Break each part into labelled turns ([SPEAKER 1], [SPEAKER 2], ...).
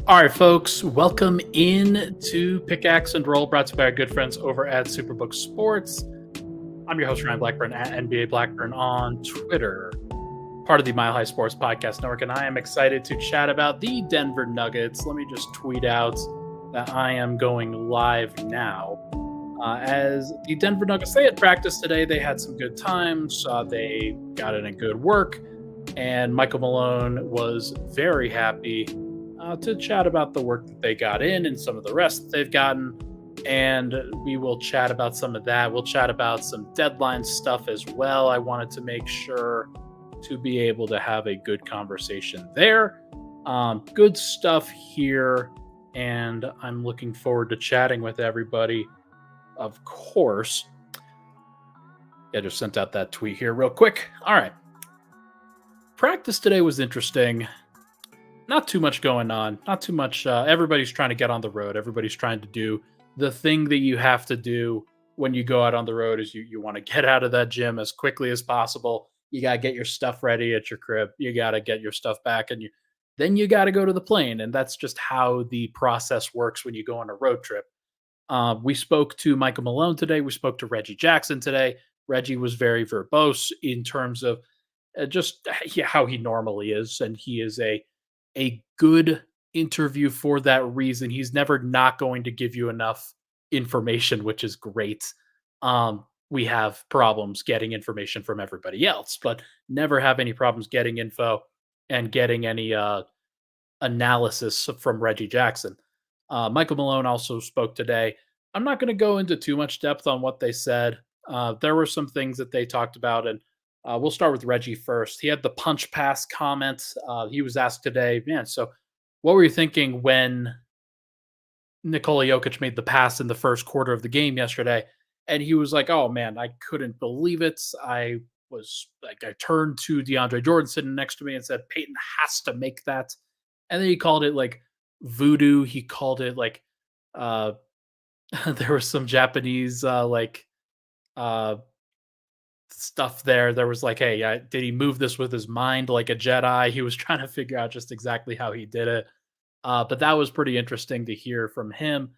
[SPEAKER 1] All right, folks, welcome in to Pickaxe and Roll, brought to you by our good friends over at Superbook Sports. I'm your host, Ryan Blackburn, at NBA Blackburn on Twitter, part of the Mile High Sports Podcast Network, and I am excited to chat about the Denver Nuggets. Let me just tweet out that I am going live now. As the Denver Nuggets, they had practice today. They had some good times. They got in a good work, and Michael Malone was very happy to chat about the work that they got in and some of the rest that they've gotten. And we will chat about some of that. We'll chat about some deadline stuff as well. I wanted to make sure to be able to have a good conversation there. Good stuff here. And I'm looking forward to chatting with everybody, of course. Yeah, just sent out that tweet here real quick. All right. Practice today was interesting. Not too much going on. Not too much. Everybody's trying to get on the road. Everybody's trying to do the thing that you have to do when you go out on the road is you want to get out of that gym as quickly as possible. You got to get your stuff ready at your crib. You got to get your stuff back and then you got to go to the plane. And that's just how the process works when you go on a road trip. We spoke to Michael Malone today. We spoke to Reggie Jackson today. Reggie was very verbose in terms of just how he normally is. And he is a good interview for that reason. He's never not going to give you enough information, which is great. We have problems getting information from everybody else, but never have any problems getting info and getting any analysis from Reggie Jackson. Michael Malone also spoke today. I'm not going to go into too much depth on what they said. There were some things that they talked about, and we'll start with Reggie first. He had the punch pass comment. He was asked today, man, so what were you thinking when Nikola Jokic made the pass in the first quarter of the game yesterday? And he was like, oh man, I couldn't believe it. I turned to DeAndre Jordan sitting next to me and said, Peyton has to make that. And then he called it like voodoo. He called it like, uh, there was some Japanese, uh, stuff there. There was like, hey, did he move this with his mind like a Jedi? He was trying to figure out just exactly how he did it. But that was pretty interesting to hear from him.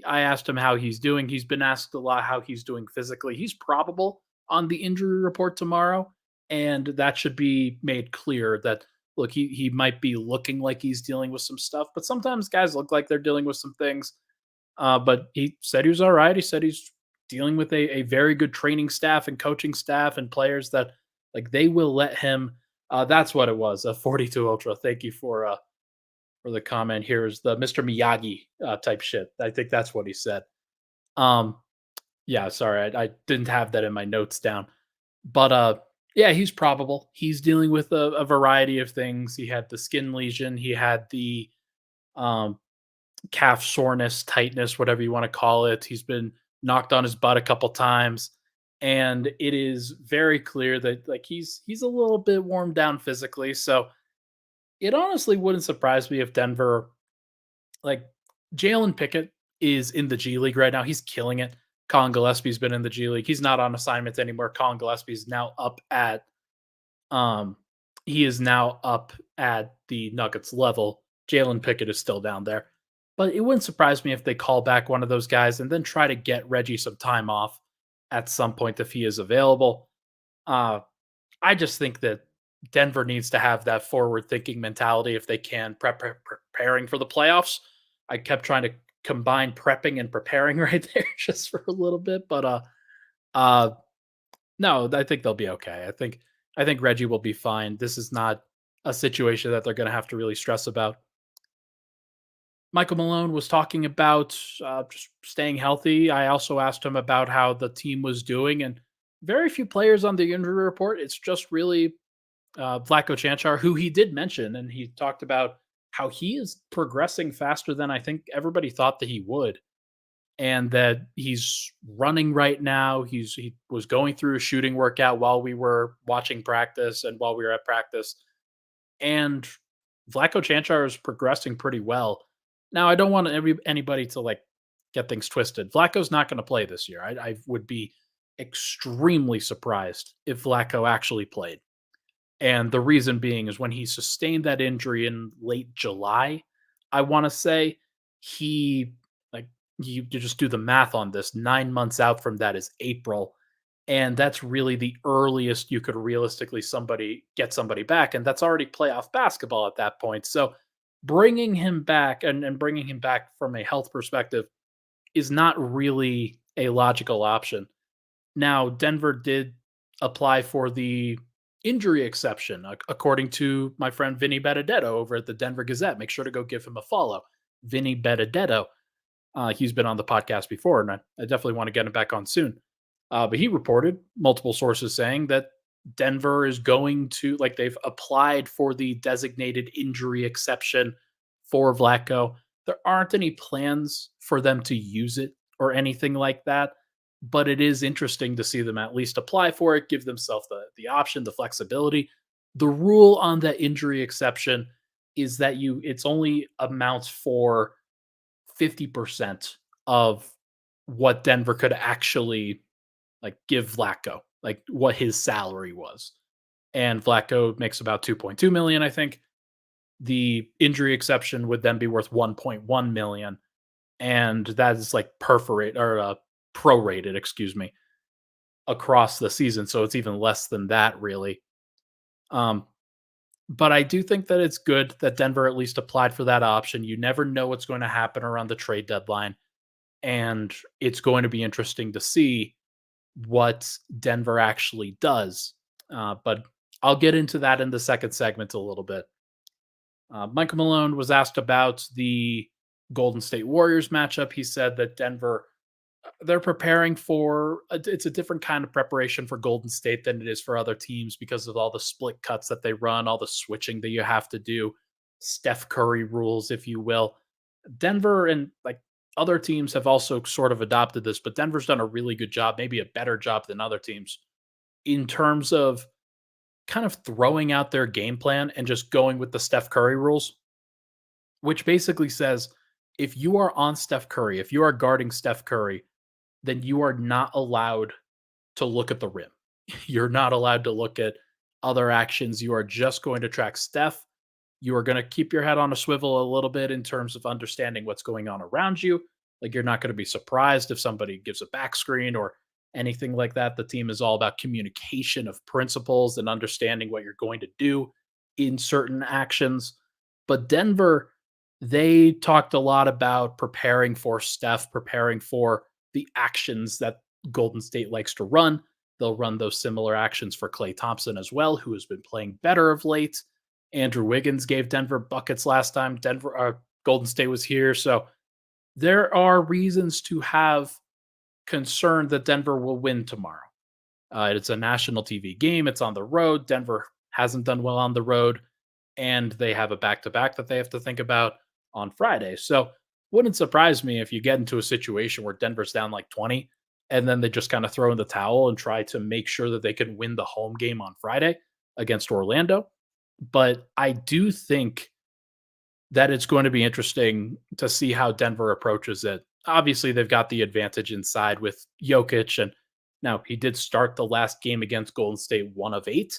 [SPEAKER 1] I asked him how he's doing. He's been asked a lot how he's doing physically. He's probable on the injury report tomorrow, and that should be made clear that look, he might be looking like he's dealing with some stuff, but sometimes guys look like they're dealing with some things. But he said he was all right. He said he's dealing with a very good training staff and coaching staff and players that like they will let him. That's what it was. A 42 Ultra. Thank you for the comment. Here is the Mr. Miyagi type shit. I think that's what he said. Um, yeah, sorry, I didn't have that in my notes down, but yeah, he's probable. He's dealing with a variety of things. He had the skin lesion. He had the um calf soreness, tightness, whatever you want to call it. He's been knocked on his butt a couple times, and it is very clear that like he's a little bit warmed down physically. So it honestly wouldn't surprise me if Denver, like Jalen Pickett, is in the G League right now. He's killing it. Colin Gillespie's been in the G League. He's not on assignment anymore. Colin Gillespie's now up at um he is now up at the Nuggets level. Jalen Pickett is still down there. But it wouldn't surprise me if they call back one of those guys and then try to get Reggie some time off at some point if he is available. Uh, I just think that Denver needs to have that forward thinking mentality if they can preparing for the playoffs. I kept trying to combine prepping and preparing right there just for a little bit, but uh no, I think they'll be okay. I think Reggie will be fine. This is not a situation that they're going to have to really stress about. Michael Malone was talking about just staying healthy. I also asked him about how the team was doing, and very few players on the injury report. It's just really Vlatko Chanchar, who he did mention, and he talked about how he is progressing faster than I think everybody thought that he would, and that he's running right now. He was going through a shooting workout while we were watching practice and while we were at practice, and Vlatko Chanchar is progressing pretty well. Now, I don't want anybody to like get things twisted. Vlatko's not going to play this year. I would be extremely surprised if Vlatko actually played. And the reason being is when he sustained that injury in late July, I want to say he like you just do the math on this. 9 months out from that is April, and that's really the earliest you could realistically somebody back, and that's already playoff basketball at that point. So bringing him back and bringing him back from a health perspective is not really a logical option. Now, Denver did apply for the injury exception, according to my friend Vinny Benedetto over at the Denver Gazette. Make sure to go give him a follow. Vinny Benedetto. He's been on the podcast before, and I definitely want to get him back on soon. But he reported multiple sources saying that Denver is going to, like, they've applied for the designated injury exception for Vlatko. There aren't any plans for them to use it or anything like that, but it is interesting to see them at least apply for it, give themselves the option, the flexibility. The rule on that injury exception is that it's only amounts for 50% of what Denver could actually like give Vlatko, like what his salary was. And Vlatko makes about 2.2 million, I think. The injury exception would then be worth 1.1 million, and that is like perforate or prorated, excuse me, across the season. So it's even less than that, really. Um, but I do think that it's good that Denver at least applied for that option. You never know what's going to happen around the trade deadline, and it's going to be interesting to see what Denver actually does. But I'll get into that in the second segment a little bit. Michael Malone was asked about the Golden State Warriors matchup. He said that Denver, they're preparing for it's a different kind of preparation for Golden State than it is for other teams because of all the split cuts that they run, all the switching that you have to do, Steph Curry rules, if you will. Denver and like other teams have also sort of adopted this, but Denver's done a really good job, maybe a better job than other teams in terms of kind of throwing out their game plan and just going with the Steph Curry rules, which basically says if you are on Steph Curry, if you are guarding Steph Curry, then you are not allowed to look at the rim. You're not allowed to look at other actions. You are just going to track Steph. You are going to keep your head on a swivel a little bit in terms of understanding what's going on around you. Like you're not going to be surprised if somebody gives a back screen or anything like that. The team is all about communication of principles and understanding what you're going to do in certain actions. But Denver, they talked a lot about preparing for Steph, preparing for the actions that Golden State likes to run. They'll run those similar actions for Klay Thompson as well, who has been playing better of late. Andrew Wiggins gave Denver buckets last time Golden State was here. So there are reasons to have concern that Denver will win tomorrow. It's a national TV game. It's on the road. Denver hasn't done well on the road, and they have a back-to-back that they have to think about on Friday. So wouldn't surprise me if you get into a situation where Denver's down like 20 and then they just kind of throw in the towel and try to make sure that they can win the home game on Friday against Orlando. But I do think that it's going to be interesting to see how Denver approaches it. Obviously, they've got the advantage inside with Jokic, and now he did start the last game against Golden State 1 of 8,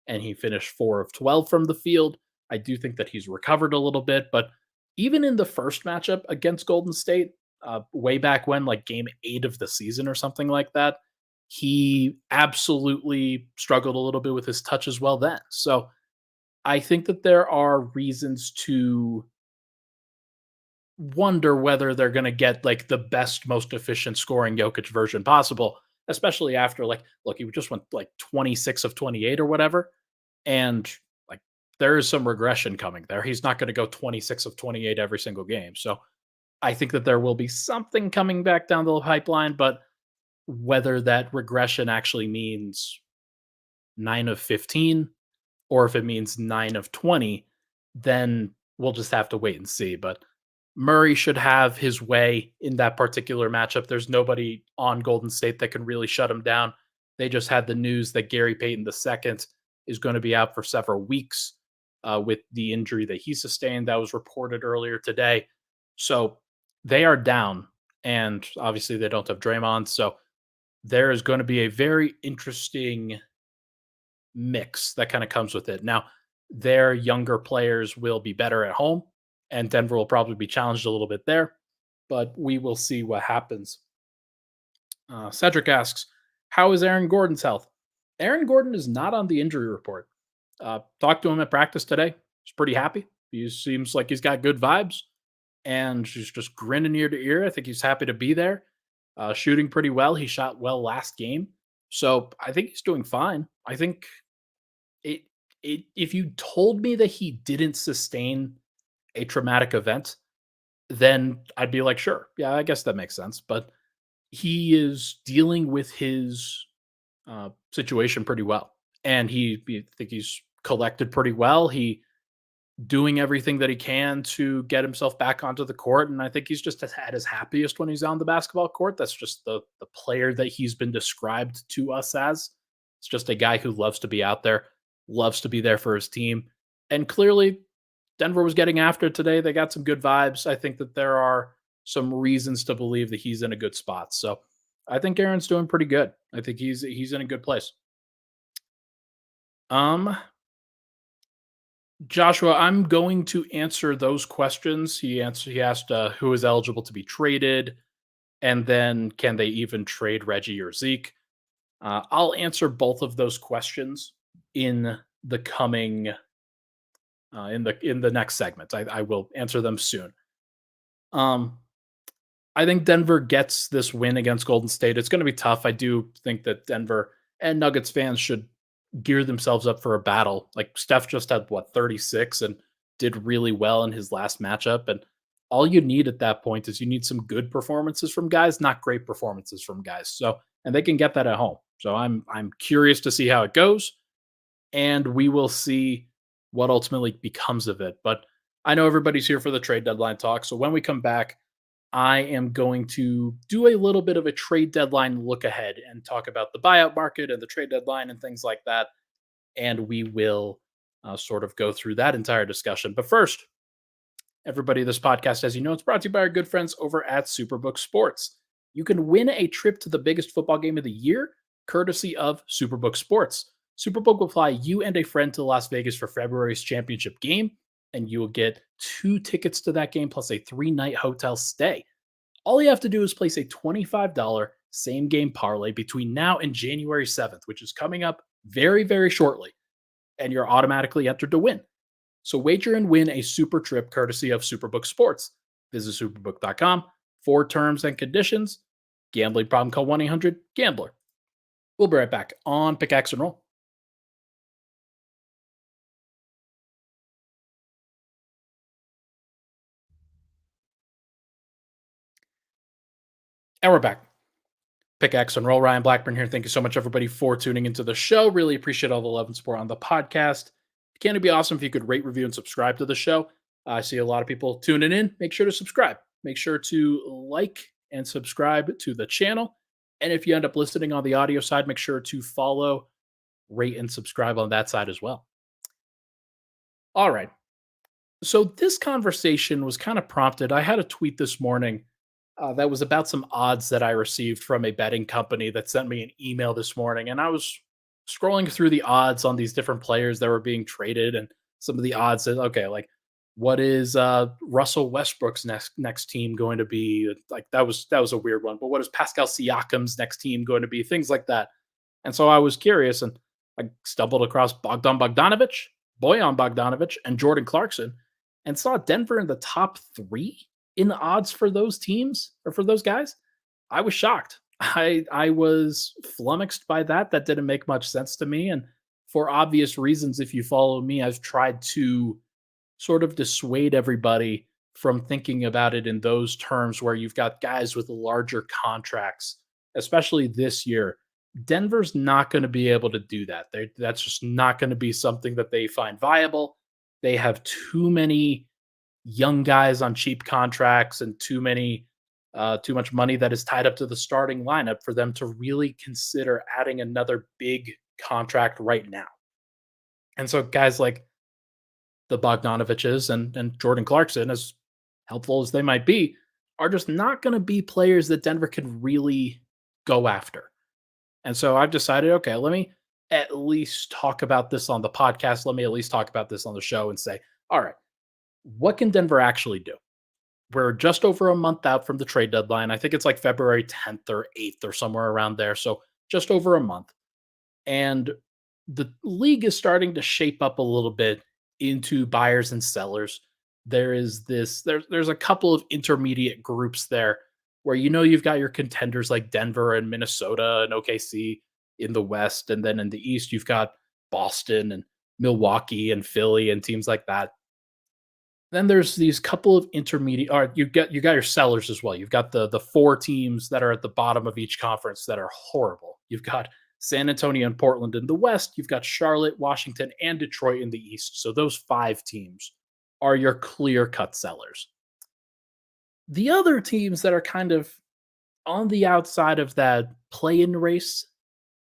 [SPEAKER 1] and he finished 4 of 12 from the field. I do think that he's recovered a little bit, but even in the first matchup against Golden State, way back when, like game 8 of the season or something like that, he absolutely struggled a little bit with his touch as well then. So I think that there are reasons to wonder whether they're going to get like the best, most efficient scoring Jokic version possible, especially after like, look, he just went like 26 of 28 or whatever. And like, there is some regression coming there. He's not going to go 26 of 28 every single game. So I think that there will be something coming back down the pipeline, but whether that regression actually means 9 of 15 or if it means 9 of 20, then we'll just have to wait and see. But Murray should have his way in that particular matchup. There's nobody on Golden State that can really shut him down. They just had the news that Gary Payton II is going to be out for several weeks with the injury that he sustained that was reported earlier today. So they are down, and obviously they don't have Draymond. So there is going to be a very interesting mix that kind of comes with it. Now, their younger players will be better at home. and Denver will probably be challenged a little bit there, but we will see what happens. Cedric asks, "How is Aaron Gordon's health?" Aaron Gordon is not on the injury report. Talked to him at practice today. He's pretty happy. He seems like he's got good vibes, and he's just grinning ear to ear. I think he's happy to be there. Shooting pretty well. He shot well last game, so I think he's doing fine. I think it. If you told me that he didn't sustain a traumatic event, then I'd be like, sure, yeah, I guess that makes sense. But he is dealing with his situation pretty well, and I think he's collected pretty well. He doing everything that he can to get himself back onto the court, and I think he's just at his happiest when he's on the basketball court. That's just the player that he's been described to us as. It's just a guy who loves to be out there, loves to be there for his team, and clearly Denver was getting after it today. They got some good vibes. I think that there are some reasons to believe that he's in a good spot. So I think Aaron's doing pretty good. I think he's in a good place. Um, Joshua, I'm going to answer those questions. He asked who is eligible to be traded, and then can they even trade Reggie or Zeke? I'll answer both of those questions in the coming in the next segment. I will answer them soon. Um, I think Denver gets this win against Golden State. It's going to be tough. I do think that Denver and Nuggets fans should gear themselves up for a battle. Like Steph just had what 36 and did really well in his last matchup. And all you need at that point is you need some good performances from guys, not great performances from guys. So and they can get that at home. So I'm curious to see how it goes, and we will see what ultimately becomes of it. But I know everybody's here for the trade deadline talk. So when we come back, I am going to do a little bit of a trade deadline look ahead and talk about the buyout market and the trade deadline and things like that. And we will sort of go through that entire discussion. But first, everybody, this podcast, as you know, it's brought to you by our good friends over at Superbook Sports. You can win a trip to the biggest football game of the year, courtesy of Superbook Sports. Superbook will fly you and a friend to Las Vegas for February's championship game, and you will get 2 tickets to that game plus a 3-night hotel stay. All you have to do is place a $25 same game parlay between now and January 7th, which is coming up very, very shortly, and you're automatically entered to win. So wager and win a super trip courtesy of Superbook Sports. Visit superbook.com for terms and conditions. Gambling problem, call 1-800-GAMBLER. We'll be right back on Pickaxe and Roll. And we're back. Pickaxe and Roll. Ryan Blackburn here. Thank you so much, everybody, for tuning into the show. Really appreciate all the love and support on the podcast. Can it be awesome if you could rate, review, and subscribe to the show? I see a lot of people tuning in. Make sure to subscribe. Make sure to like and subscribe to the channel. And if you end up listening on the audio side, make sure to follow, rate, and subscribe on that side as well. All right. So this conversation was kind of prompted. I had a tweet this morning that was about some odds that I received from a betting company that sent me an email this morning. And I was scrolling through the odds on these different players that were being traded, and some of the odds that, okay, like what is Russell Westbrook's next team going to be? Like that was a weird one. But what is Pascal Siakam's next team going to be? Things like that. And so I was curious, and I stumbled across Bojan Bogdanovic, and Jordan Clarkson, and saw Denver in the top 3 in the odds for those teams or for those guys. I was shocked. I was flummoxed by that. That didn't make much sense to me. And for obvious reasons, if you follow me, I've tried to sort of dissuade everybody from thinking about it in those terms where you've got guys with larger contracts, especially this year. Denver's not going to be able to do that. That's just not going to be something that they find viable. They have too many young guys on cheap contracts and too much money that is tied up to the starting lineup for them to really consider adding another big contract right now. And so guys like the Bogdanoviches and Jordan Clarkson, as helpful as they might be, are just not going to be players that Denver can really go after. And so I've decided, okay, let me at least talk about this on the podcast. Let me at least talk about this on the show and say, all right, What can Denver actually do? We're just over a month out from the trade deadline. I think it's like February 10th or 8th or somewhere around there. So just over a month. And the league is starting to shape up a little bit into buyers and sellers. There's a couple of intermediate groups there where you've got your contenders like Denver and Minnesota and OKC in the West, and then in the East you've got Boston and Milwaukee and Philly and teams like that. Then there's these couple of intermediate. Or you got your sellers as well. You've got the four teams that are at the bottom of each conference that are horrible. You've got San Antonio and Portland in the West. You've got Charlotte, Washington, and Detroit in the East. So those five teams are your clear cut sellers. The other teams that are kind of on the outside of that play in race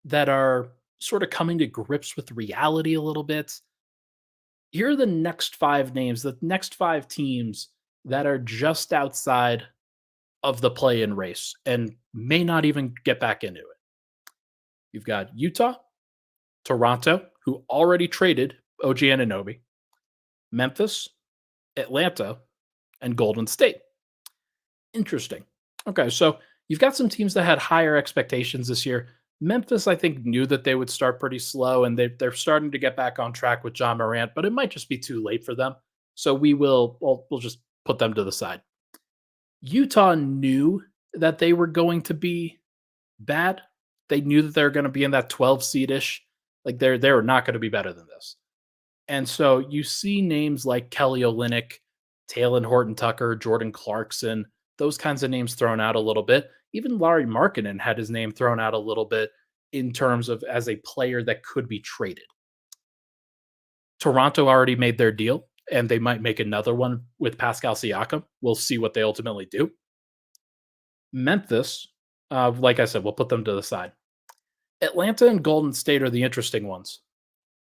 [SPEAKER 1] that are sort of coming to grips with reality a little bit. Here are the next five names, the next five teams that are just outside of the play in race and may not even get back into it. You've got Utah, Toronto, who already traded OG Anunoby, Memphis, Atlanta, and Golden State. Interesting. Okay, so you've got some teams that had higher expectations this year. Memphis, I think, knew that they would start pretty slow, and they're starting to get back on track with John Morant, but it might just be too late for them. So we'll just put them to the side. Utah knew that they were going to be bad. They knew that they were going to be in that 12 seed ish. Like they were not going to be better than this. And so you see names like Kelly Olynyk, Taylor Horton Tucker, Jordan Clarkson, those kinds of names thrown out a little bit. Even Larry Markkinen had his name thrown out a little bit in terms of as a player that could be traded. Toronto already made their deal, and they might make another one with Pascal Siakam. We'll see what they ultimately do. Memphis, like I said, we'll put them to the side. Atlanta and Golden State are the interesting ones.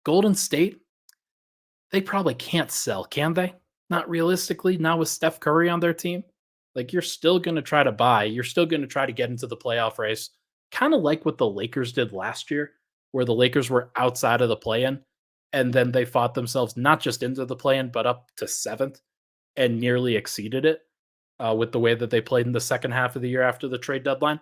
[SPEAKER 1] Golden State, they probably can't sell, can they? Not realistically, not with Steph Curry on their team. Like you're still going to try to buy, you're still going to try to get into the playoff race, kind of like what the Lakers did last year, where the Lakers were outside of the play in and then they fought themselves not just into the play in, but up to seventh and nearly exceeded it with the way that they played in the second half of the year after the trade deadline.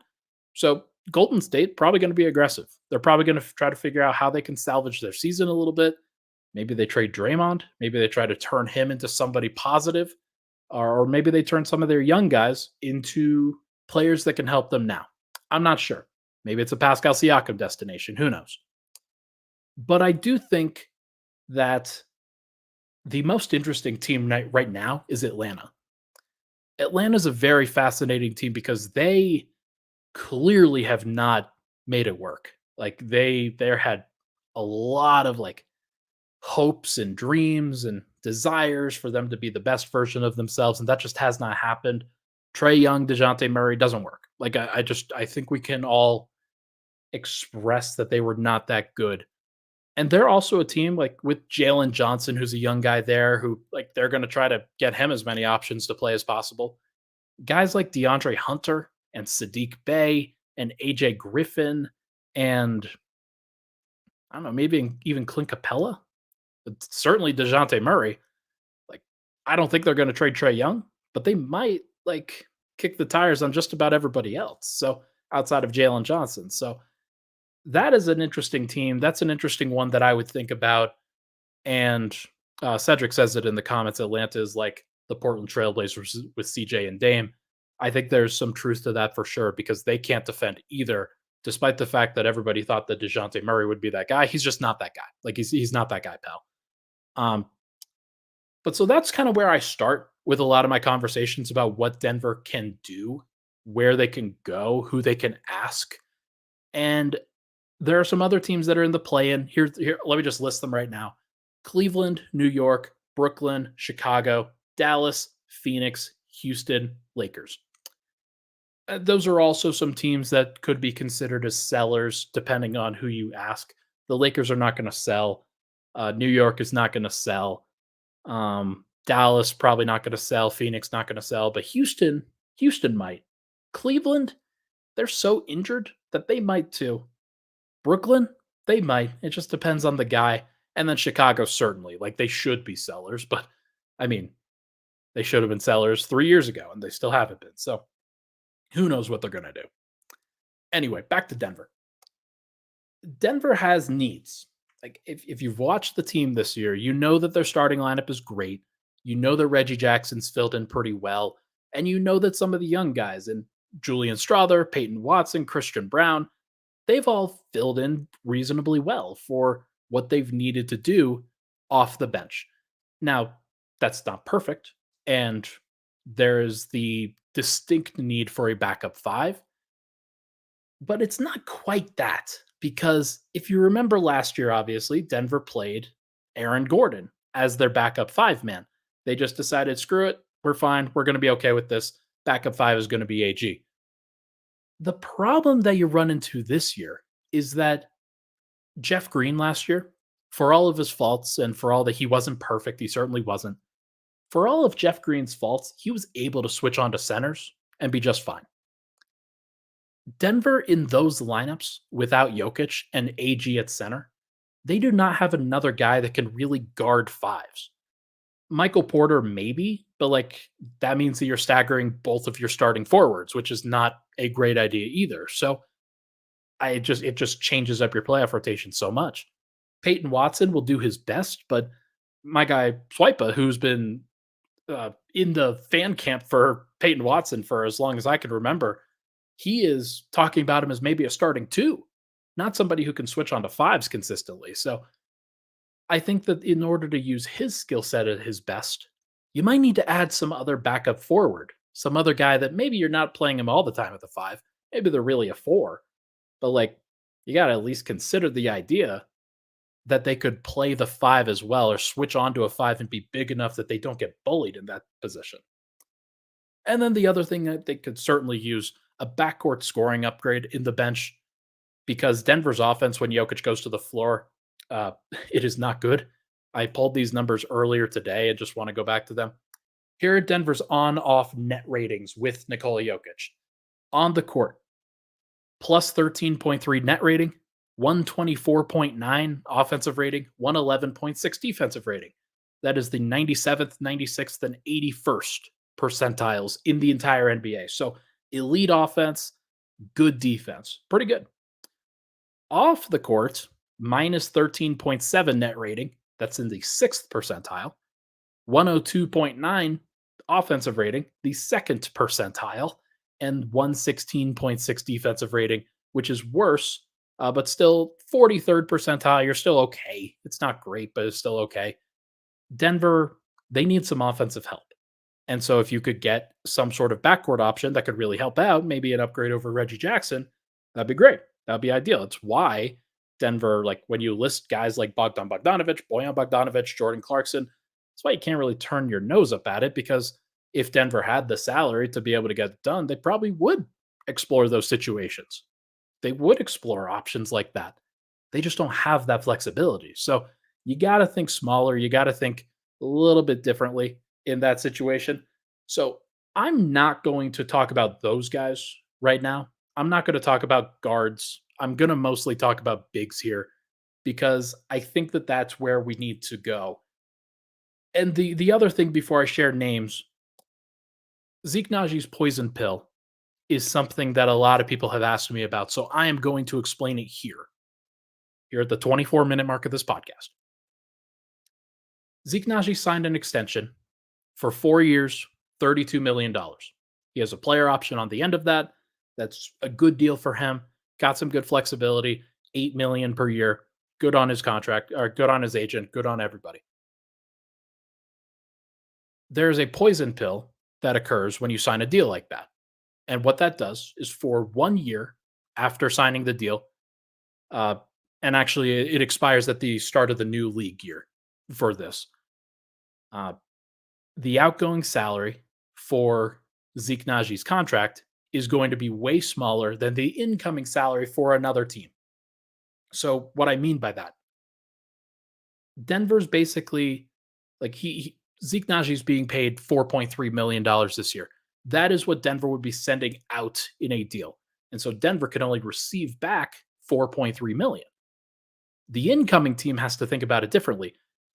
[SPEAKER 1] So Golden State probably going to be aggressive. They're probably going to try to figure out how they can salvage their season a little bit. Maybe they trade Draymond. Maybe they try to turn him into somebody positive, or maybe they turn some of their young guys into players that can help them now. I'm not sure. Maybe it's a Pascal Siakam destination. Who knows? But I do think that the most interesting team right now is Atlanta. Atlanta's a very fascinating team because they clearly have not made it work. Like they had a lot of like hopes and dreams and desires for them to be the best version of themselves, and that just has not happened. Trey Young, DeJounte Murray doesn't work. Like I think we can all express that they were not that good. And they're also a team like with Jalen Johnson, who's a young guy there, who like they're going to try to get him as many options to play as possible. Guys like DeAndre Hunter and Sadiq Bey and AJ Griffin and I don't know, maybe even Clint Capella, but certainly DeJounte Murray. Like, I don't think they're going to trade Trey Young, but they might like kick the tires on just about everybody else. So outside of Jalen Johnson. So that is an interesting team. That's an interesting one that I would think about. And Cedric says it in the comments. Atlanta is like the Portland Trailblazers with CJ and Dame. I think there's some truth to that for sure because they can't defend either, despite the fact that everybody thought that DeJounte Murray would be that guy. He's just not that guy. Like he's not that guy, pal. But so that's kind of where I start with a lot of my conversations about what Denver can do, where they can go, who they can ask. And there are some other teams that are in the play-in. Here, let me just list them right now. Cleveland, New York, Brooklyn, Chicago, Dallas, Phoenix, Houston, Lakers. Those are also some teams that could be considered as sellers, depending on who you ask. The Lakers are not going to sell. New York is not going to sell. Dallas probably not going to sell. Phoenix not going to sell. But Houston might. Cleveland, they're so injured that they might too. Brooklyn, they might. It just depends on the guy. And then Chicago, certainly. Like they should be sellers. But I mean, They should have been sellers 3 years ago, and they still haven't been. So who knows what they're going to do? Anyway, back to Denver. Denver has needs. Like if you've watched the team this year, you know that their starting lineup is great. You know that Reggie Jackson's filled in pretty well, and you know that some of the young guys and Julian Strother, Peyton Watson, Christian Brown, they've all filled in reasonably well for what they've needed to do off the bench. Now, that's not perfect, and there's the distinct need for a backup five, but it's not quite that because if you remember last year, obviously, Denver played Aaron Gordon as their backup five man. They just decided, screw it, we're fine, we're going to be okay with this. Backup five is going to be AG. The problem that you run into this year is that Jeff Green last year, for all of his faults and for all that he wasn't perfect, he certainly wasn't. For all of Jeff Green's faults, he was able to switch on to centers and be just fine. Denver in those lineups without Jokic and AG at center, they do not have another guy that can really guard fives. Michael Porter, maybe, but like that means that you're staggering both of your starting forwards, which is not a great idea either. So it just changes up your playoff rotation so much. Peyton Watson will do his best, but my guy Swipa, who's been in the fan camp for Peyton Watson for as long as I can remember, he is talking about him as maybe a starting two, not somebody who can switch on to fives consistently. So I think that in order to use his skill set at his best, you might need to add some other backup forward, some other guy that maybe you're not playing him all the time at the five. Maybe they're really a four, but like you got to at least consider the idea that they could play the five as well or switch on to a five and be big enough that they don't get bullied in that position. And then the other thing that they could certainly use a backcourt scoring upgrade in the bench because Denver's offense, when Jokic goes to the floor, uh, it is not good. I pulled these numbers earlier today and just want to go back to them. Here are Denver's on off net ratings with Nikola Jokic. On the court, plus 13.3 net rating, 124.9 offensive rating, 111.6 defensive rating. That is the 97th, 96th, and 81st percentiles in the entire NBA. So elite offense, good defense. Pretty good. Off the court, minus 13.7 net rating. That's in the 6th percentile. 102.9 offensive rating, the 2nd percentile. And 116.6 defensive rating, which is worse, but still 43rd percentile. You're still okay. It's not great, but it's still okay. Denver, they need some offensive help. And so if you could get some sort of backcourt option that could really help out, maybe an upgrade over Reggie Jackson, that'd be great. That'd be ideal. It's why Denver, like when you list guys like Bogdan Bogdanovic, Bojan Bogdanovic, Jordan Clarkson, that's why you can't really turn your nose up at it because if Denver had the salary to be able to get it done, they probably would explore those situations. They would explore options like that. They just don't have that flexibility. So you got to think smaller. You got to think a little bit differently in that situation. So I'm not going to talk about those guys right now. I'm not going to talk about guards. I'm going to mostly talk about bigs here because I think that that's where we need to go. And the other thing before I share names, Zeke Naji's poison pill is something that a lot of people have asked me about. So I am going to explain it here at the 24-minute mark of this podcast. Zeke Naji signed an extension for 4 years, $32 million. He has a player option on the end of that. That's a good deal for him. Got some good flexibility, $8 million per year. Good on his contract, or good on his agent, good on everybody. There's a poison pill that occurs when you sign a deal like that. And what that does is for 1 year after signing the deal, and actually it expires at the start of the new league year for this. The outgoing salary for Zeke Naji's contract is going to be way smaller than the incoming salary for another team. So what I mean by that, Denver's basically like Zeke Naji's being paid $4.3 million this year. That is what Denver would be sending out in a deal. And so Denver can only receive back 4.3 million. The incoming team has to think about it differently.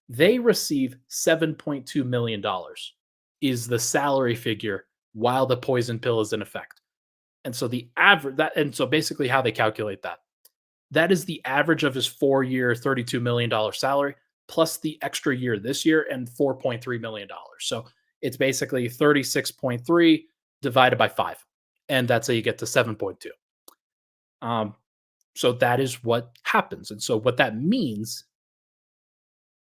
[SPEAKER 1] They receive $7.2 million is the salary figure while the poison pill is in effect. And so the average that and so basically how they calculate that. That is the average of his 4-year, $32 million salary plus the extra year this year and $4.3 million. So it's basically 36.3 divided by 5. And that's how you get to 7.2. Um, so that is what happens. And so what that means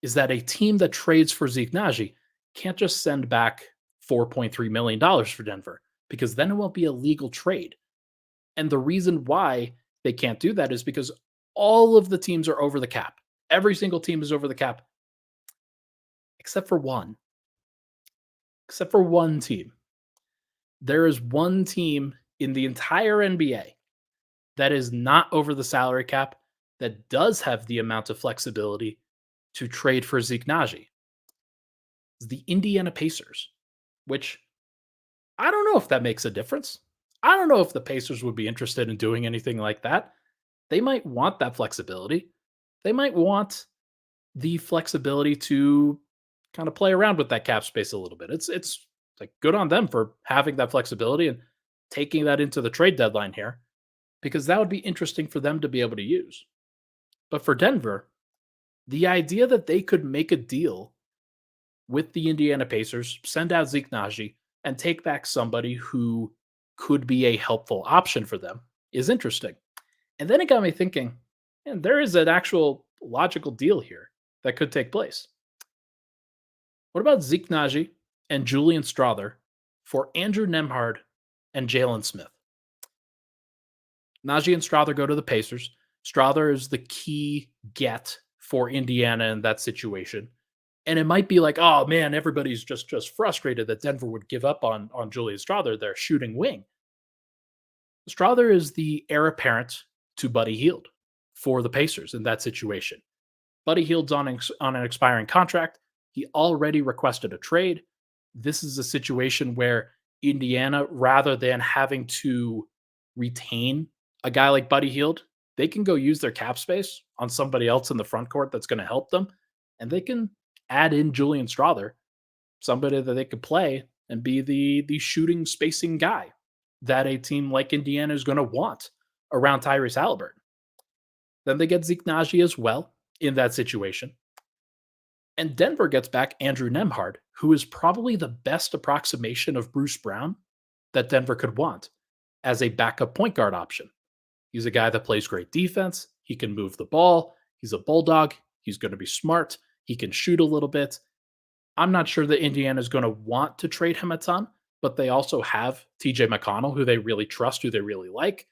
[SPEAKER 1] is that a team that trades for Zeke Naji can't just send back $4.3 million for Denver because then it won't be a legal trade. And the reason why they can't do that is because all of the teams are over the cap. Every single team is over the cap except for one. Except for one team. There is one team in the entire NBA that is not over the salary cap that does have the amount of flexibility to trade for Zeke Naji. It's the Indiana Pacers, which I don't know if that makes a difference. I don't know if the Pacers would be interested in doing anything like that. They might want that flexibility. They might want the flexibility to kind of play around with that cap space a little bit. It's like good on them for having that flexibility and taking that into the trade deadline here because that would be interesting for them to be able to use. But for Denver, the idea that they could make a deal with the Indiana Pacers, send out Zeke Naji, and take back somebody who could be a helpful option for them is interesting. And then it got me thinking, man, there is an actual logical deal here that could take place. What about Zeke Naji and Julian Strother for Andrew Nemhard and Jalen Smith? Najee and Strother go to the Pacers. Strother is the key get for Indiana in that situation. And it might be like, oh man, everybody's just frustrated that Denver would give up on Julian Strother, their shooting wing. Strother is the heir apparent to Buddy Hield for the Pacers in that situation. Buddy Hield's on an expiring contract. He already requested a trade. This is a situation where Indiana, rather than having to retain a guy like Buddy Hield, they can go use their cap space on somebody else in the front court that's going to help them, and they can add in Julian Strother, somebody that they could play and be the shooting spacing guy that a team like Indiana is going to want around Tyrese Halliburton. Then they get Zeke Naji as well in that situation. And Denver gets back Andrew Nemhard, who is probably the best approximation of Bruce Brown that Denver could want as a backup point guard option. He's a guy that plays great defense. He can move the ball. He's a bulldog. He's going to be smart. He can shoot a little bit. I'm not sure that Indiana is going to want to trade him a ton, but they also have TJ McConnell, who they really trust, who they really like.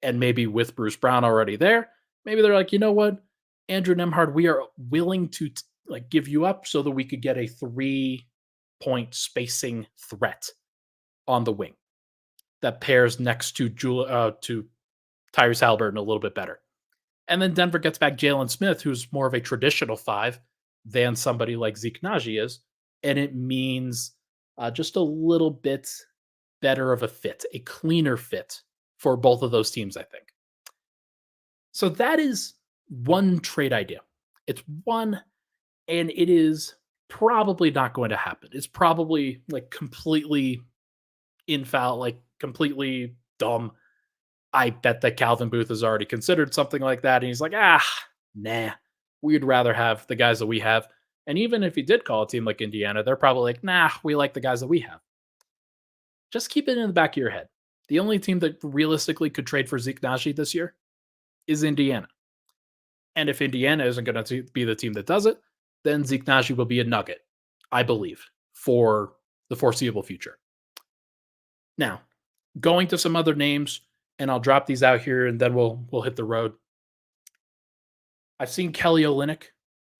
[SPEAKER 1] And maybe with Bruce Brown already there, maybe they're like, you know what, Andrew Nemhard, we are willing to like give you up so that we could get a 3-point spacing threat on the wing that pairs next to to Tyrese Halliburton a little bit better. And then Denver gets back Jalen Smith, who's more of a traditional 5 than somebody like Zeke Naji is. And it means just a little bit better of a fit, a cleaner fit for both of those teams, I think. So that is one trade idea. It's one, and it is probably not going to happen. It's probably like completely infoul, like completely dumb. I bet that Calvin Booth has already considered something like that. And he's like, nah, we'd rather have the guys that we have. And even if he did call a team like Indiana, they're probably like, nah, we like the guys that we have. Just keep it in the back of your head. The only team that realistically could trade for Zeke Naji this year is Indiana. And if Indiana isn't going to be the team that does it, then Zeke Naji will be a nugget, I believe, for the foreseeable future. Now, going to some other names, and I'll drop these out here, and then we'll hit the road. I've seen Kelly Olynyk.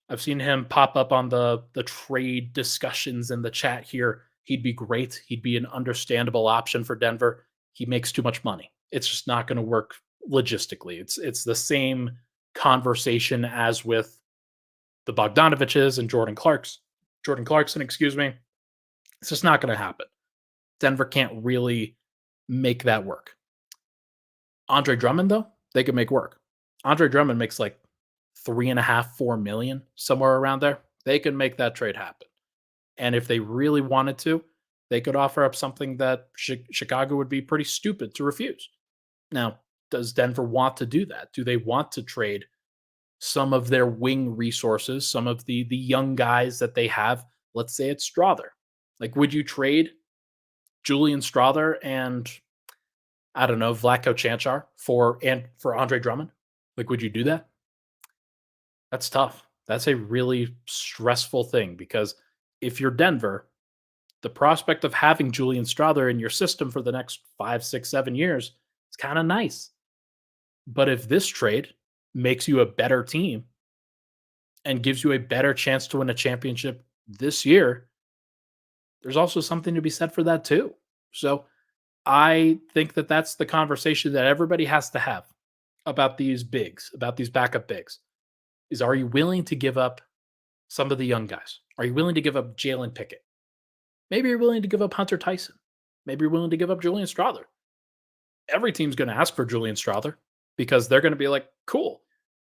[SPEAKER 1] I've seen him pop up on the trade discussions in the chat here. He'd be great. He'd be an understandable option for Denver. He makes too much money. It's just not going to work logistically. It's the same conversation as with the Bogdanoviches and Jordan Clarkson, excuse me. It's just not going to happen. Denver can't really make that work. Andre Drummond, though, they could make work. Andre Drummond makes like 3.5, 4 million, somewhere around there. They could make that trade happen. And if they really wanted to, they could offer up something that Chicago would be pretty stupid to refuse. Now, does Denver want to do that? Do they want to trade some of their wing resources, some of the young guys that they have? Let's say it's Strother. Like, would you trade Julian Strother and I don't know Vlatko Chanchar for Andre Drummond? Like, would you do that? That's tough. That's a really stressful thing because if you're Denver, the prospect of having Julian Strother in your system for the next 5, 6, 7 years is kind of nice. But if this trade makes you a better team and gives you a better chance to win a championship this year, there's also something to be said for that too. So I think that that's the conversation that everybody has to have about these bigs, about these backup bigs. Is are you willing to give up some of the young guys? Are you willing to give up Jalen Pickett? Maybe you're willing to give up Hunter Tyson. Maybe you're willing to give up Julian Strother. Every team's going to ask for Julian Strother because they're going to be like, cool,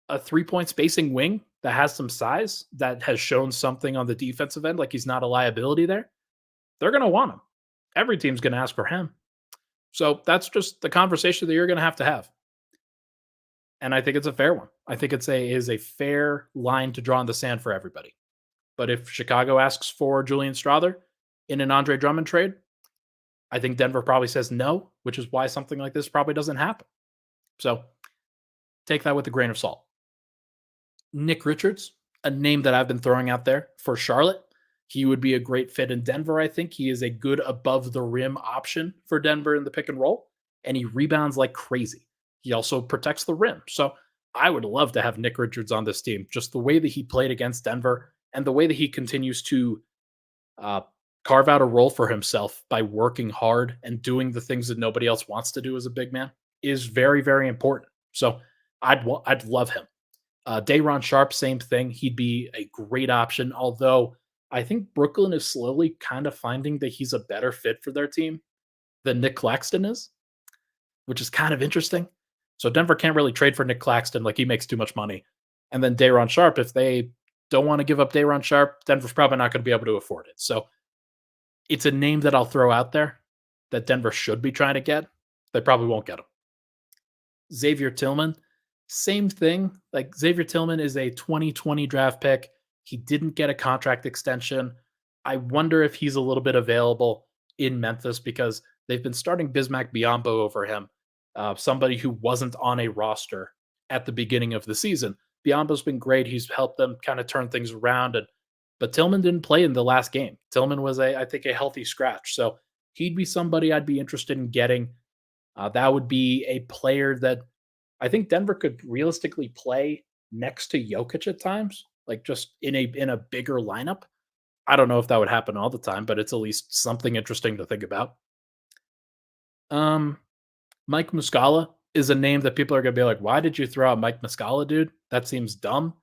[SPEAKER 1] a 3 point spacing wing that has some size, that has shown something on the defensive end, like he's not a liability there. They're going to want him. Every team's going to ask for him. So that's just the conversation that you're going to have. And I think it's a fair one. I think is a fair line to draw in the sand for everybody. But if Chicago asks for Julian Strother in an Andre Drummond trade, I think Denver probably says no, which is why something like this probably doesn't happen. So take that with a grain of salt. Nick Richards, a name that I've been throwing out there for Charlotte. He would be a great fit in Denver, I think. He is a good above the rim option for Denver in the pick and roll, and he rebounds like crazy. He also protects the rim. So I would love to have Nick Richards on this team. Just the way that he played against Denver and the way that he continues to carve out a role for himself by working hard and doing the things that nobody else wants to do as a big man is very, very important. So I'd love him. Day'Ron Sharpe, same thing. He'd be a great option, although I think Brooklyn is slowly kind of finding that he's a better fit for their team than Nick Claxton is, which is kind of interesting. So Denver can't really trade for Nick Claxton, like he makes too much money. And then Day'Ron Sharpe, if they don't want to give up Day'Ron Sharpe, Denver's probably not going to be able to afford it. So it's a name that I'll throw out there that Denver should be trying to get. They probably won't get him. Xavier Tillman, same thing. Like Xavier Tillman is a 2020 draft pick. He didn't get a contract extension. I wonder if he's a little bit available in Memphis because they've been starting Bismack Biyombo over him, somebody who wasn't on a roster at the beginning of the season. Biyombo's been great. He's helped them kind of turn things around. But Tillman didn't play in the last game. Tillman was, I think, a healthy scratch. So he'd be somebody I'd be interested in getting. That would be a player that I think Denver could realistically play next to Jokic at times, like just in a bigger lineup. I don't know if that would happen all the time, but it's at least something interesting to think about. Mike Muscala is a name that people are going to be like, why did you throw out Mike Muscala, dude? That seems dumb.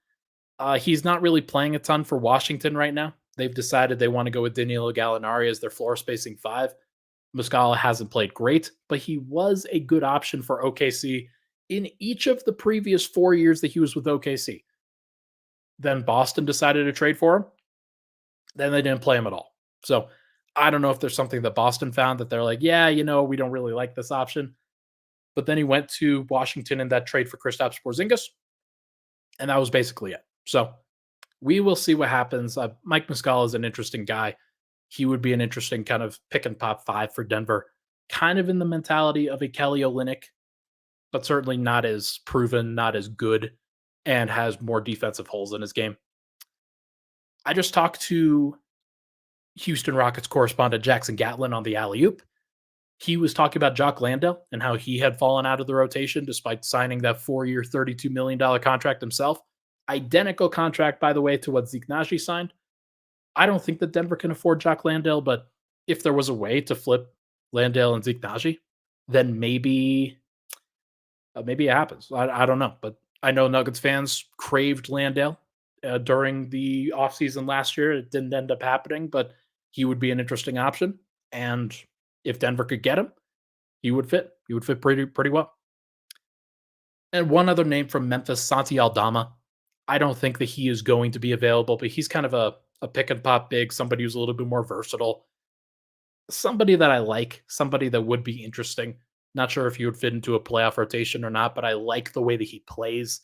[SPEAKER 1] He's not really playing a ton for Washington right now. They've decided they want to go with Danilo Gallinari as their floor spacing five. Muscala hasn't played great, but he was a good option for OKC in each of the previous 4 years that he was with OKC. Then Boston decided to trade for him. Then they didn't play him at all. So I don't know if there's something that Boston found that they're like, yeah, we don't really like this option. But then he went to Washington in that trade for Kristaps Porzingis, and that was basically it. So we will see what happens. Mike Muscala is an interesting guy. He would be an interesting kind of pick and pop five for Denver, kind of in the mentality of a Kelly Olynyk, but certainly not as proven, not as good, and has more defensive holes in his game. I just talked to Houston Rockets correspondent Jackson Gatlin on the alley-oop. He was talking about Jock Landale and how he had fallen out of the rotation despite signing that 4-year, $32 million contract himself. Identical contract, by the way, to what Zeke Naji signed. I don't think that Denver can afford Jock Landale, but if there was a way to flip Landale and Zeke Naji, then maybe it happens. I don't know, but I know Nuggets fans craved Landale during the offseason last year. It didn't end up happening, but he would be an interesting option. And if Denver could get him, he would fit. He would fit pretty well. And one other name from Memphis, Santi Aldama. I don't think that he is going to be available, but he's kind of a pick and pop big, somebody who's a little bit more versatile. somebody that I like, somebody that would be interesting. Not sure if he would fit into a playoff rotation or not, but I like the way that he plays,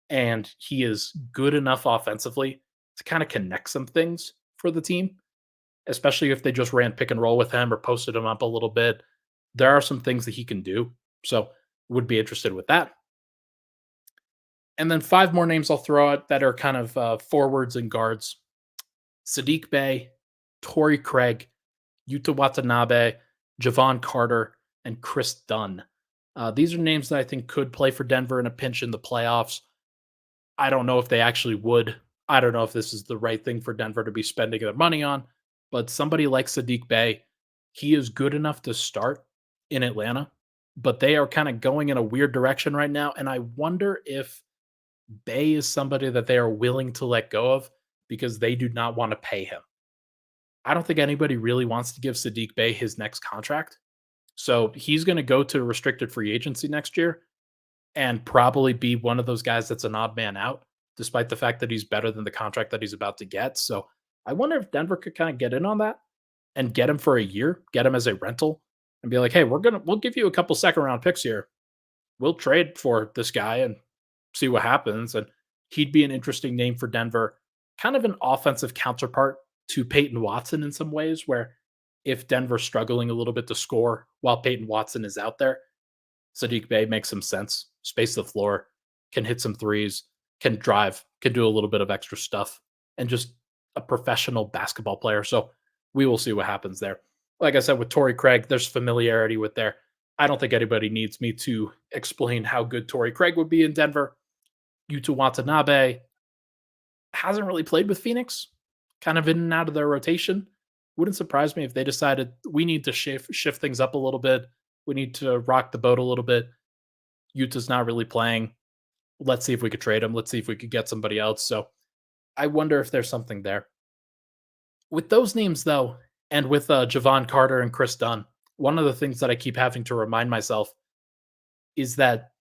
[SPEAKER 1] and he is good enough offensively to kind of connect some things for the team, especially if they just ran pick and roll with him or posted him up a little bit. There are some things that he can do. So would be interested with that. And then five more names I'll throw out that are kind of forwards and guards. Sadiq Bey, Torrey Craig, Yuta Watanabe, Javon Carter, and Chris Dunn. These are names that I think could play for Denver in a pinch in the playoffs. I don't know if they actually would. I don't know if this is the right thing for Denver to be spending their money on, but somebody like Sadiq Bey, he is good enough to start in Atlanta, but they are kind of going in a weird direction right now. And I wonder if Bey is somebody that they are willing to let go of because they do not want to pay him. I don't think anybody really wants to give Sadiq Bey his next contract. So he's going to go to restricted free agency next year and probably be one of those guys that's an odd man out, despite the fact that he's better than the contract that he's about to get. So I wonder if Denver could kind of get in on that and get him for a year, get him as a rental, and be like, hey, we'll give you a couple second round picks here. We'll trade for this guy and see what happens. And he'd be an interesting name for Denver, kind of an offensive counterpart to Peyton Watson in some ways, where if Denver's struggling a little bit to score while Peyton Watson is out there, Sadiq Bey makes some sense. Space the floor, can hit some threes, can drive, can do a little bit of extra stuff, and just a professional basketball player. So we will see what happens there. Like I said, with Torrey Craig, there's familiarity with there. I don't think anybody needs me to explain how good Torrey Craig would be in Denver. Yuta Watanabe hasn't really played with Phoenix, kind of in and out of their rotation. Wouldn't surprise me if they decided we need to shift things up a little bit. We need to rock the boat a little bit. Utah's not really playing. Let's see if we could trade him. Let's see if we could get somebody else. So I wonder if there's something there. With those names, though, and with Javon Carter and Chris Dunn, one of the things that I keep having to remind myself is that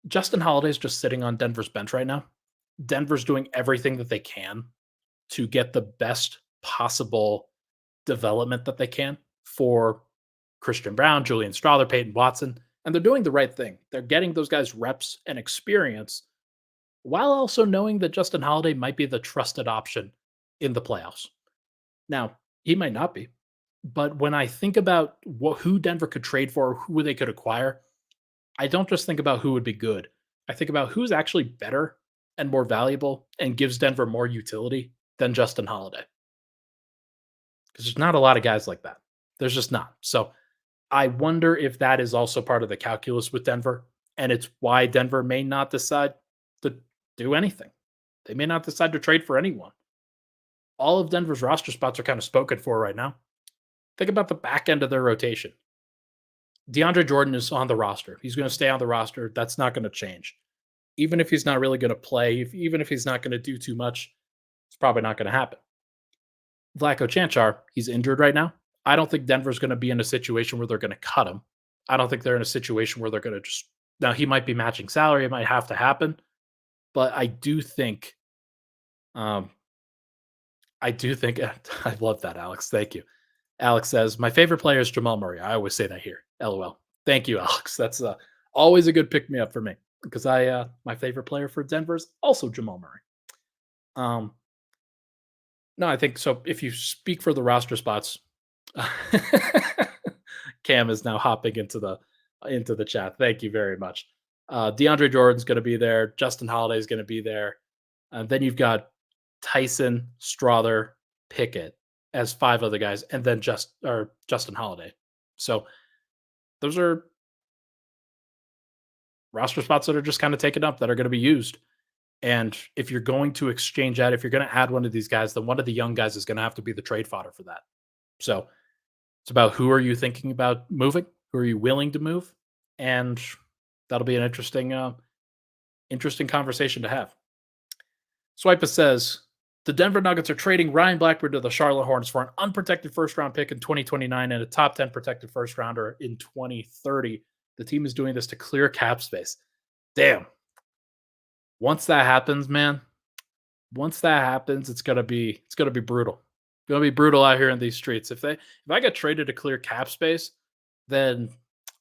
[SPEAKER 1] Justin Holiday is just sitting on Denver's bench right now. Denver's doing everything that they can to get the best possible development that they can for Christian Brown, Julian Strawther, Peyton Watson, and they're doing the right thing. They're getting those guys reps and experience while also knowing that Justin Holiday might be the trusted option in the playoffs. Now, he might not be, but when I think about who Denver could trade for, who they could acquire, I don't just think about who would be good. I think about who's actually better and more valuable and gives Denver more utility than Justin Holiday. Because there's not a lot of guys like that. There's just not. So I wonder if that is also part of the calculus with Denver. And it's why Denver may not decide to do anything. They may not decide to trade for anyone. All of Denver's roster spots are kind of spoken for right now. Think about the back end of their rotation. DeAndre Jordan is on the roster. He's going to stay on the roster. That's not going to change. Even if he's not really going to play, even if he's not going to do too much, it's probably not going to happen. Vlatko Chanchar, he's injured right now. I don't think Denver's going to be in a situation where they're going to cut him. I don't think they're in a situation where they're going to just now he might be matching salary. It might have to happen, but I do think, I love that, Alex. Thank you. Alex says my favorite player is Jamal Murray. I always say that here. LOL. Thank you, Alex. That's always a good pick me up for me because my favorite player for Denver is also Jamal Murray. No, I think so. If you speak for the roster spots, Cam is now hopping into the chat. Thank you very much. DeAndre Jordan's going to be there. Justin Holiday is going to be there. And then you've got Tyson, Strawther, Pickett as five other guys, and then Justin Holiday. So those are roster spots that are just kind of taken up that are going to be used. And if you're going to exchange that, if you're going to add one of these guys, then one of the young guys is going to have to be the trade fodder for that. So it's about who are you thinking about moving? Who are you willing to move? And that'll be an interesting conversation to have. Swipa says, the Denver Nuggets are trading Ryan Blackburn to the Charlotte Hornets for an unprotected first-round pick in 2029 and a top 10 protected first-rounder in 2030. The team is doing this to clear cap space. Damn. Once that happens, man, it's gonna be brutal. Gonna be brutal out here in these streets. If I get traded to clear cap space, then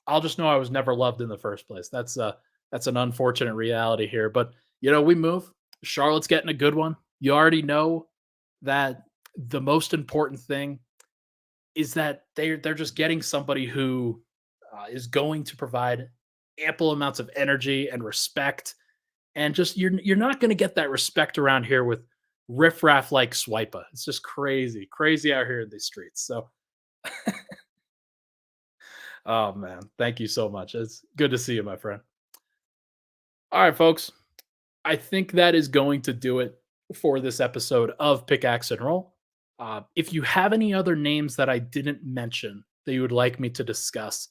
[SPEAKER 1] I'll just know I was never loved in the first place. That's an unfortunate reality here. But we move. Charlotte's getting a good one. You already know that the most important thing is that they're just getting somebody who is going to provide ample amounts of energy and respect, and just you're not going to get that respect around here with riffraff like Swipa. It's just crazy, crazy out here in these streets. So, oh man, thank you so much. It's good to see you, my friend. All right, folks. I think that is going to do it for this episode of Pickaxe and Roll. If you have any other names that I didn't mention that you would like me to discuss,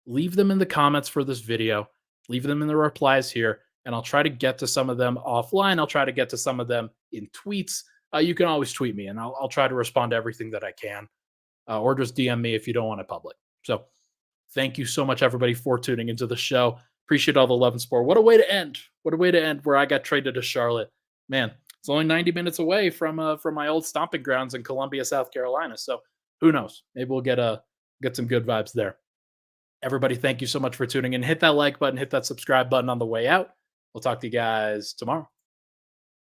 [SPEAKER 1] leave them in the comments for this video. Leave them in the replies here, and I'll try to get to some of them offline. I'll try to get to some of them in tweets. You can always tweet me, and I'll try to respond to everything that I can, or just DM me if you don't want it public. So, thank you so much, everybody, for tuning into the show. Appreciate all the love and support. What a way to end! What a way to end where I got traded to Charlotte. Man, it's only 90 minutes away from my old stomping grounds in Columbia, South Carolina. So who knows? Maybe we'll get some good vibes there. Everybody, thank you so much for tuning in. Hit that like button, hit that subscribe button on the way out. We'll talk to you guys tomorrow.